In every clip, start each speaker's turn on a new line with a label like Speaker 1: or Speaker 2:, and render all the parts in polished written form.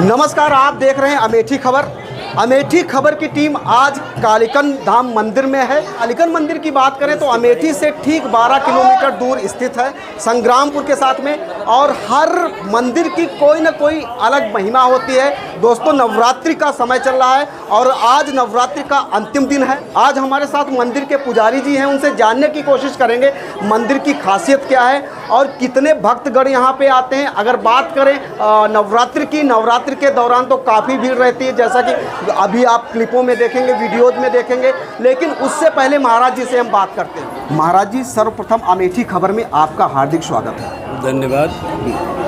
Speaker 1: नमस्कार, आप देख रहे हैं अमेठी खबर। अमेठी खबर की टीम आज कालीकन धाम मंदिर में है। कालीकन मंदिर की बात करें तो अमेठी से ठीक 12 किलोमीटर दूर स्थित है, संग्रामपुर के साथ में। और हर मंदिर की कोई ना कोई अलग महिमा होती है। दोस्तों, नवरात्रि का समय चल रहा है और आज नवरात्रि का अंतिम दिन है। आज हमारे साथ मंदिर के पुजारी जी हैं, उनसे जानने की कोशिश करेंगे मंदिर की खासियत क्या है और कितने भक्तगण यहाँ पे आते हैं। अगर बात करें नवरात्रि के दौरान तो काफ़ी भीड़ रहती है, जैसा कि अभी आप क्लिपों में देखेंगे, वीडियोज में देखेंगे। लेकिन उससे पहले महाराज जी से हम बात करते हैं। महाराज जी, सर्वप्रथम अमेठी खबर में आपका हार्दिक स्वागत है।
Speaker 2: धन्यवाद।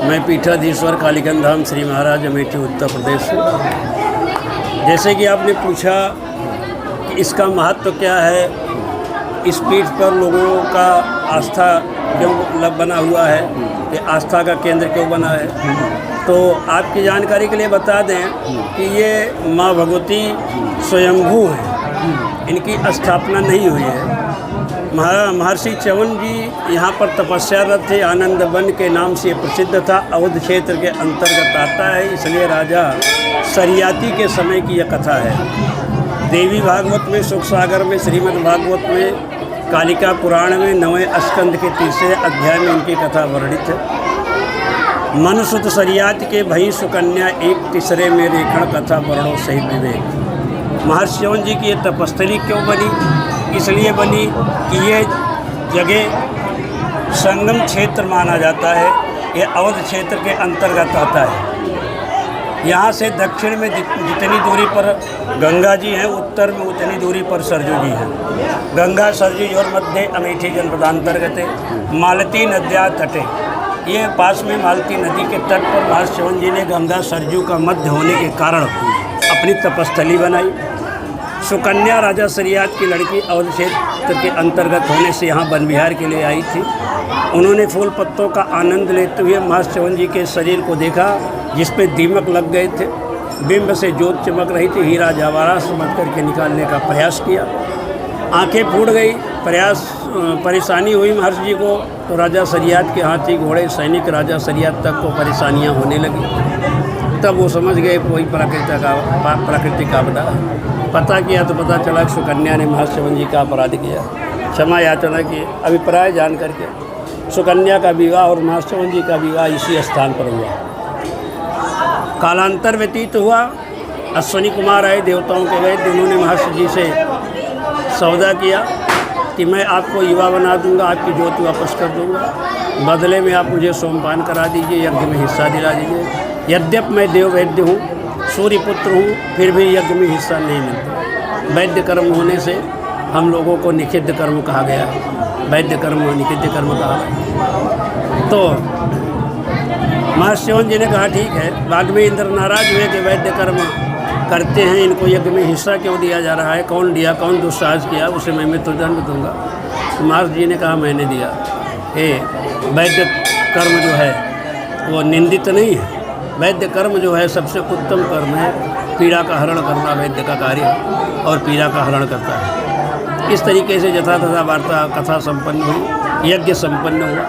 Speaker 2: मैं पीठाधीश्वर कालीकन धाम श्री महाराज अमेठी उत्तर प्रदेश से। जैसे कि आपने पूछा कि इसका महत्व क्या है, इस पीठ पर लोगों का आस्था क्यों बना हुआ है, ये आस्था का केंद्र क्यों बना है, तो आपकी जानकारी के लिए बता दें कि ये माँ भगवती स्वयंभू है, इनकी स्थापना नहीं हुई है। महर्षि च्यवन जी यहाँ पर तपस्यारत थे। आनंद वन के नाम से प्रसिद्ध था, अवध क्षेत्र के अंतर्गत आता है, इसलिए राजा सरियाती के समय की यह कथा है। देवी भागवत में, सुख सागर में, श्रीमद् भागवत में, कालिका पुराण में 9वें स्कंद के 3रे अध्याय में इनकी कथा वर्णित है। मनुसुत सरियात के भई सुकन्या एक तीसरे में रेखण कथा वर्णों सहित विवेक। महर्षि च्यवन जी की ये तपस्थली क्यों बनी? इसलिए बनी कि ये जगह संगम क्षेत्र माना जाता है, ये अवध क्षेत्र के अंतर्गत आता है। यहाँ से दक्षिण में जितनी दूरी पर गंगा जी हैं, उत्तर में उतनी दूरी पर सरजू जी हैं। गंगा सरजू और मध्य अमेठी जनपदांतर्गत है। मालती नद्या तटे, ये पास में मालती नदी के तट पर महर्षि च्यवन जी ने गंगा सरजू का मध्य होने के कारण अपनी तपस्थली बनाई। सुकन्या राजा सरियात की लड़की अवध क्षेत्र के अंतर्गत होने से यहाँ वन विहार के लिए आई थी। उन्होंने फूल पत्तों का आनंद लेते हुए महर्षि च्यवन जी के शरीर को देखा, जिस पे दीमक लग गए थे, बिंब से जोत चमक रही थी। हीरा जवाहरात समझ करके निकालने का प्रयास किया, आंखें फूट गई। परेशानी हुई महर्षि जी को, तो राजा सरियात के हाथी घोड़े सैनिक राजा सरियात तक को परेशानियां होने लगी। तब वो समझ गए कोई प्राकृतिक आपदा। पता किया तो पता चला कि सुकन्या ने महर्षि च्यवन जी का अपराध किया, क्षमा याचना की। अभिप्राय जान करके सुकन्या का विवाह और महर्षि च्यवन जी का विवाह इसी स्थान पर हुआ। कालांतर व्यतीत हुआ, अश्विनी कुमार आए देवताओं के वैद्य, उन्होंने महर्षि जी से सौदा किया कि मैं आपको युवा बना दूंगा, आपकी ज्योति वापस कर दूंगा, बदले में आप मुझे सोमपान करा दीजिए, यज्ञ में हिस्सा दिला दीजिए। यद्यप मैं देव वैद्य हूँ, सूर्य पुत्र हूँ, फिर भी यज्ञ में हिस्सा नहीं मिलता। वैद्य कर्म होने से हम लोगों को निषिद्ध कर्म कहा गया है, वैद्य कर्म निषिद्ध कर्म कहा गया। तो महर्षि च्यवन जी ने कहा ठीक है। बाद में इंद्र नाराज हुए कि वैद्य कर्म करते हैं, इनको यज्ञ में हिस्सा क्यों दिया जा रहा है, कौन दिया, कौन दुस्साहस किया, उसे मैं मृत्युदंड दूंगा। तो महर्षि जी ने कहा मैंने दिया। वैद्य कर्म जो है वो निंदित नहीं है, वैद्य कर्म जो है सबसे उत्तम कर्म है। पीड़ा का हरण करना वैद्य का कार्य है और पीड़ा का हरण करता है। इस तरीके से यथा तथा वार्ता कथा संपन्न हुई, यज्ञ संपन्न हुआ।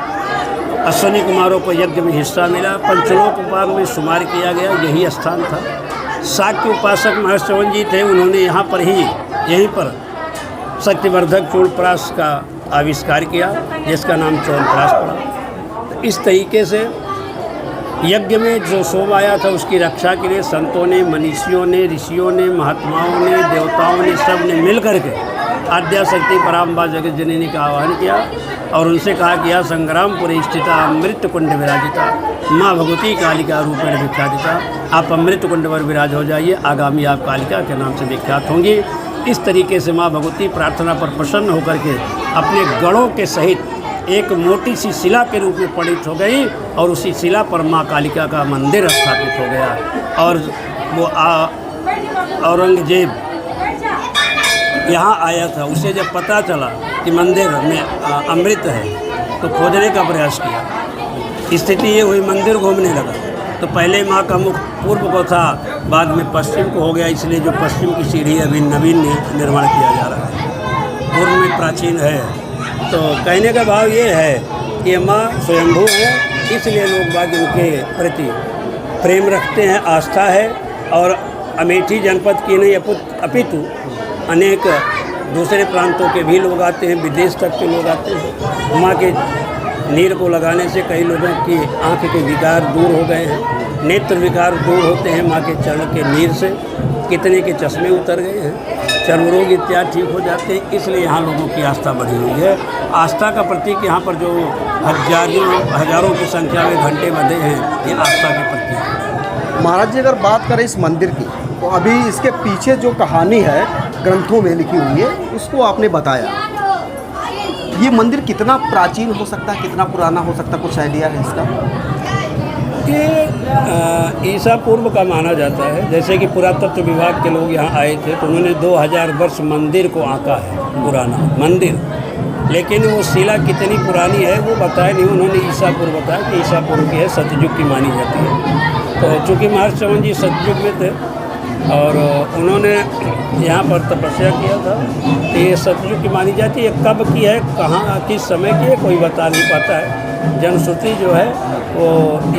Speaker 2: अश्विनी कुमारों को यज्ञ में हिस्सा मिला। पंचलोक उपांग में शुमार किया गया, यही स्थान था। शाक्य उपासक महर्षि च्यवन जी थे, उन्होंने यहाँ पर ही, यहीं पर शक्तिवर्धक चूर्णप्राश का आविष्कार किया, जिसका नाम चूर्णप्राश पड़ा। तो इस तरीके से यज्ञ में जो सोम आया था उसकी रक्षा के लिए संतों ने, मनीषियों ने, ऋषियों ने, महात्माओं ने, देवताओं ने, सब ने मिल करके आद्याशक्ति पराम्बा जगत जननी का आह्वान किया और उनसे कहा कि यह संग्रामपुरी स्थिता अमृत कुंड विराजिता माँ भगवती कालिका रूपेण विख्यातिता, आप अमृत कुंड पर विराज हो जाइए, आगामी आप कालिका के नाम से विख्यात होंगी। इस तरीके से माँ भगवती प्रार्थना पर प्रसन्न होकर के अपने गणों के सहित एक मोटी सी शिला के रूप में परिणित हो गई और उसी शिला पर माँ कालिका का मंदिर स्थापित हो गया। और वो औरंगजेब यहाँ आया था, उसे जब पता चला कि मंदिर में अमृत है तो खोजने का प्रयास किया। स्थिति ये हुई, मंदिर घूमने लगा तो पहले माँ का मुख पूर्व को था, बाद में पश्चिम को हो गया, इसलिए जो पश्चिम की सीढ़ी अभी नवीन निर्माण किया जा रहा है, पूर्व में प्राचीन है। तो कहने का भाव ये है कि माँ स्वयंभू है, इसलिए लोग बाग इनके प्रति प्रेम रखते हैं, आस्था है। और अमेठी जनपद की नहीं अपितु अनेक दूसरे प्रांतों के भी लोग आते हैं, विदेश तक के लोग आते हैं। माँ के नीर को लगाने से कई लोगों की आँख के विकार दूर हो गए हैं, नेत्र विकार दूर होते हैं माँ के चरण के नीर से, कितने के चश्मे उतर गए हैं, चर्म रोग इत्यादि ठीक हो जाते हैं। इसलिए यहाँ लोगों की आस्था बढ़ी हुई है। आस्था का प्रतीक यहाँ पर जो हजारों की संख्या में घंटे बंधे हैं, ये आस्था के प्रतीक है।
Speaker 1: महाराज जी, अगर बात करें इस मंदिर की तो अभी इसके पीछे जो कहानी है ग्रंथों में लिखी हुई है, उसको आपने बताया। ये मंदिर कितना प्राचीन हो सकता है, कितना पुराना हो सकता है, कुछ आइडिया है इसका?
Speaker 2: ये ईसा पूर्व का माना जाता है। जैसे कि पुरातत्व विभाग के लोग यहाँ आए थे तो उन्होंने 2000 वर्ष मंदिर को आंका है, पुराना मंदिर, लेकिन वो शिला कितनी पुरानी है वो बताया नहीं। उन्होंने ईसा पूर्व बताया कि ईसा पूर्व की है, सतयुग की मानी जाती है। तो चूँकि महर्षि च्यवन जी सतयुग में थे और उन्होंने यहाँ पर तपस्या किया था, तो ये सतयुग की मानी जाती है। कब की है, कहाँ, किस समय की है, कोई बता नहीं पाता है। जनश्रुति जो है वो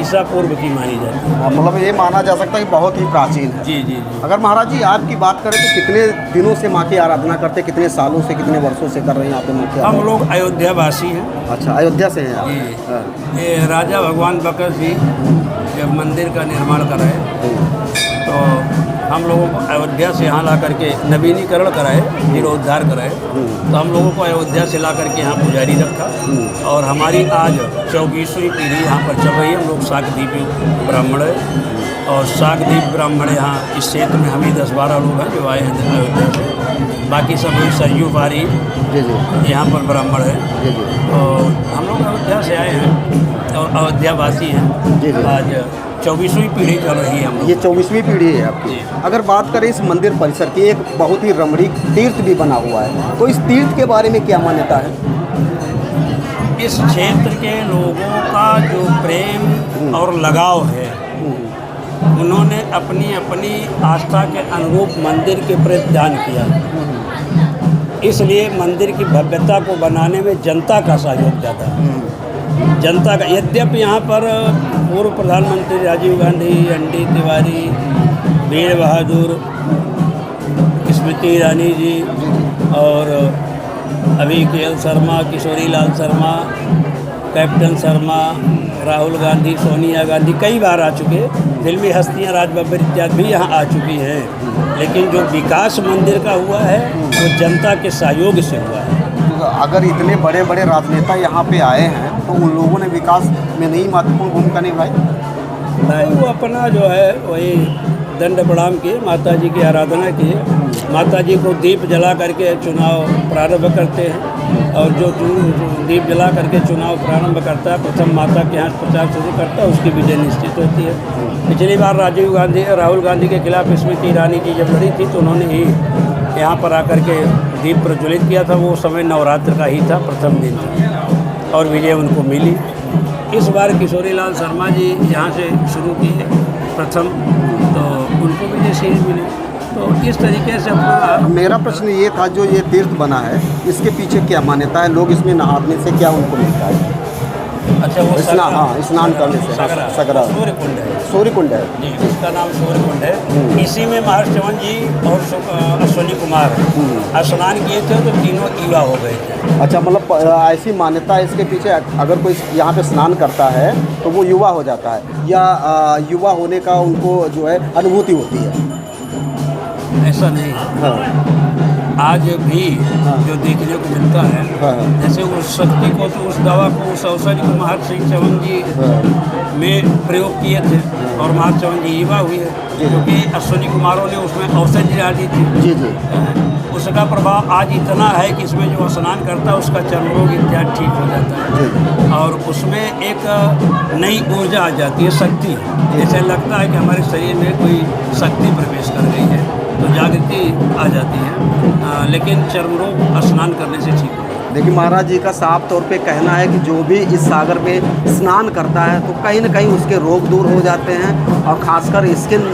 Speaker 2: ईसा पूर्व की मानी जाती है।
Speaker 1: मतलब ये माना जा सकता है कि बहुत ही प्राचीन है।
Speaker 2: जी जी।
Speaker 1: अगर महाराज जी आपकी बात करें तो कितने दिनों से माँ की आराधना करते, कितने सालों से, कितने वर्षों से कर रहे हैं यहाँ पे माँ की?
Speaker 2: हम लोग अयोध्या वासी हैं।
Speaker 1: अच्छा, अयोध्या से हैं आप?
Speaker 2: जी।
Speaker 1: हाँ।
Speaker 2: ये राजा भगवान बकर जी जब मंदिर का निर्माण कराए तो हम लोगों को अयोध्या से यहाँ ला करके नवीनीकरण कराए, जीर्णोद्धार कराए। तो हम लोगों को अयोध्या से ला करके यहाँ पुजारी रखा और हमारी आज 24वीं पीढ़ी यहाँ पर चल रही है। हम लोग शाकदीपी ब्राह्मण है और शाकदीप ब्राह्मण यहाँ इस क्षेत्र में हम ही 10-12 लोग हैं जो आए हैं अयोध्या से। बाकी सब लोग सरयू पारी यहाँ पर ब्राह्मण है। और हम लोग अयोध्या से आए हैं और अयोध्यावासी हैं। आज 24वीं पीढ़ी चल रही है हम लोग।
Speaker 1: ये 24वीं पीढ़ी है आपकी। अगर बात करें इस मंदिर परिसर की, एक बहुत ही रमणीक तीर्थ भी बना हुआ है, तो इस तीर्थ के बारे में क्या मान्यता है?
Speaker 2: इस क्षेत्र के लोगों का जो प्रेम और लगाव है, उन्होंने अपनी अपनी आस्था के अनुरूप मंदिर के प्रति ध्यान किया। इसलिए मंदिर की भव्यता को बनाने में जनता का सहयोग ज़्यादा है। जनता का, यद्यपि यहाँ पर पूर्व प्रधानमंत्री राजीव गांधी, एन.डी. तिवारी, वीर बहादुर, स्मृति ईरानी जी और अभी के.एल. शर्मा, किशोरी लाल शर्मा, कैप्टन शर्मा, राहुल गांधी, सोनिया गांधी कई बार आ चुके। फिल्मी हस्तियाँ राज बब्बर इत्यादि भी यहाँ आ चुकी हैं। लेकिन जो विकास मंदिर का हुआ है वो जनता के सहयोग से हुआ है।
Speaker 1: अगर इतने बड़े बड़े राजनेता यहाँ पे आए हैं तो उन लोगों ने विकास में नहीं महत्वपूर्ण भूमिका निभाई?
Speaker 2: नहीं, वो अपना जो है वही दंड प्रणाम किए, माता जी की आराधना किए, माता जी को दीप जला करके चुनाव प्रारंभ करते हैं। और जो दीप जला करके चुनाव प्रारंभ करता है, प्रथम माता के यहाँ प्रचार शुरू करता है, उसकी विजय निश्चित होती है। पिछली बार राहुल गांधी के खिलाफ स्मृति ईरानी जी जब लड़ी थी तो उन्होंने ही यहाँ पर आकर के दीप प्रज्वलित किया था। वो समय नवरात्र का ही था, प्रथम दिन था और विजय उनको मिली। इस बार किशोरी लाल शर्मा जी यहाँ से शुरू किए प्रथम, तो उनको विजय शील मिली। तो इस तरीके से अपना,
Speaker 1: मेरा प्रश्न ये था, जो ये तीर्थ बना है इसके पीछे क्या मान्यता है? लोग इसमें नहाने से क्या उनको मिलता है?
Speaker 2: अच्छा, वो
Speaker 1: स्नान करने से सगरा
Speaker 2: सूर्यकुंड है।
Speaker 1: सूर्यकुंड है
Speaker 2: जी, उसका नाम सूर्यकुंड है। इसी में महर्षि च्यवन जी और अश्वनी कुमार स्नान किए थे तो तीनों युवा हो गए थे।
Speaker 1: अच्छा, मतलब ऐसी मान्यता है इसके पीछे, अगर कोई यहाँ पे स्नान करता है तो वो युवा हो जाता है, या युवा होने का उनको जो है अनुभूति होती है?
Speaker 2: ऐसा नहीं है।
Speaker 1: हाँ।
Speaker 2: आज भी जो देखने को मिलता है, जैसे उस शक्ति को तो उस दवा को उस औषधि को महर्षि चवन जी में प्रयोग किए थे और महर्षि चवन जी युवा हुई है, क्योंकि अश्विनी कुमारों ने उसमें औषधि डाली थी।
Speaker 1: जी जी।
Speaker 2: उसका प्रभाव आज इतना है कि इसमें जो स्नान करता है उसका चर्म रोग इत्यादि ठीक हो जाता है और उसमें एक नई ऊर्जा आ जाती है, शक्ति। ऐसा लगता है कि हमारे शरीर में कोई शक्ति प्रवेश कर गई है, तो जागृति आ जाती है। लेकिन चर्म रोग स्नान करने से ठीक होता है।
Speaker 1: देखिए महाराज जी का साफ तौर पे कहना है कि जो भी इस सागर में स्नान करता है तो कहीं ना कहीं उसके रोग दूर हो जाते हैं और ख़ासकर स्किन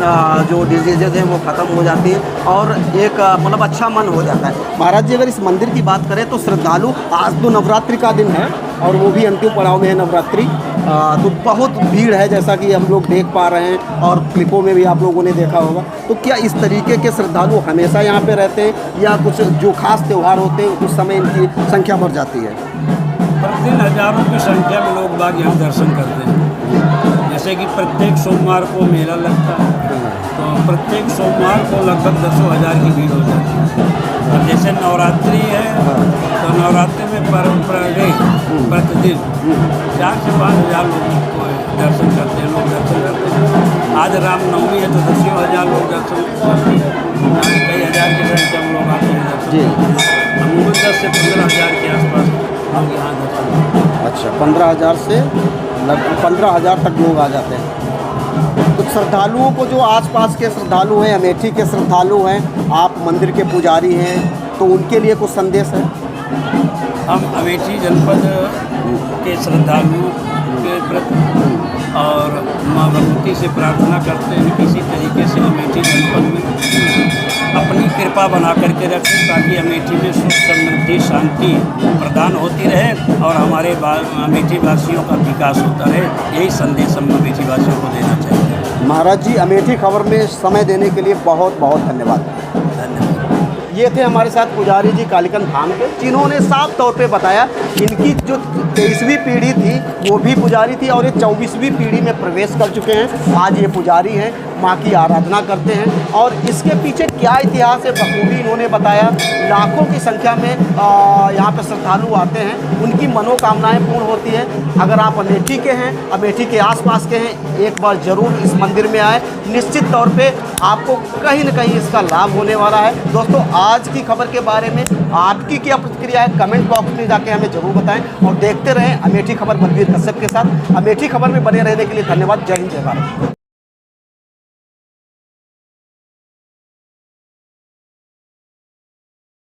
Speaker 1: जो डिजीजेज हैं वो ख़त्म हो जाती हैं और एक मतलब अच्छा मन हो जाता है। महाराज जी अगर इस मंदिर की बात करें तो श्रद्धालु, आज तो नवरात्रि का दिन है और वो भी अंतिम पड़ाव में है नवरात्रि, तो बहुत भीड़ है जैसा कि हम लोग देख पा रहे हैं और क्लिपों में भी आप लोगों ने देखा होगा। तो क्या इस तरीके के श्रद्धालु हमेशा यहाँ पे रहते हैं या कुछ जो खास त्यौहार होते हैं उस समय इनकी संख्या बढ़ जाती है?
Speaker 2: प्रतिदिन हजारों की संख्या में लोग बाग यहाँ दर्शन करते हैं। जैसे कि प्रत्येक सोमवार को मेला लगता है, तो प्रत्येक सोमवार को लगभग 10,000 की भीड़ हो जाती है। और जैसे नवरात्रि है तो नवरात्रि में प्रतिदिन 4 से 5,000 लोग दर्शन करते हैं, आज रामनवमी है तो 10,000 लोग दर्शन करते हैं, कई हज़ार की संख्या में लोग आते हैं दर्शन। अमूमन 10 से 15,000 के आसपास लोग यहाँ दर्शन करते हैं।
Speaker 1: अच्छा, 15,000 से लगभग 15,000 तक लोग आ जाते हैं। तो श्रद्धालुओं को, जो आसपास के श्रद्धालु हैं, अमेठी के श्रद्धालु हैं, आप मंदिर के पुजारी हैं, तो उनके लिए कुछ संदेश है?
Speaker 2: हम अमेठी जनपद के श्रद्धालुओं के प्रति और माँ भगवती से प्रार्थना करते हैं कि इसी तरीके से अमेठी जनपद में अपनी कृपा बना करके रखें, ताकि अमेठी में सुख समृद्धि शांति प्रदान होती रहे और हमारे अमेठी वासियों का विकास होता रहे। यही संदेश हम अमेठी वासियों को देना चाहिए। महाराज जी, अमेठी खबर में समय देने के लिए बहुत बहुत धन्यवाद। ये थे हमारे साथ पुजारी जी कालीकन धाम के, जिन्होंने साफ तौर पे बताया इनकी जो 23वीं पीढ़ी थी वो भी पुजारी थी और ये 24वीं पीढ़ी में प्रवेश कर चुके हैं। आज ये पुजारी हैं, माँ की आराधना करते हैं और इसके पीछे क्या इतिहास है बखूबी इन्होंने बताया। लाखों की संख्या में यहाँ पर श्रद्धालु आते हैं, उनकी मनोकामनाएँ पूर्ण होती हैं। अगर आप अमेठी के हैं, अमेठी के आसपास के हैं, एक बार ज़रूर इस मंदिर में आए, निश्चित तौर पे आपको कहीं न कहीं इसका लाभ होने वाला है। दोस्तों, आज की खबर के बारे में आपकी क्या प्रतिक्रिया है, कमेंट बॉक्स में जाके हमें ज़रूर बताएं और देखते रहें अमेठी खबर बलवीर कश्यप के साथ। अमेठी खबर में बने रहने के लिए धन्यवाद। जय हिंद, जय भारत।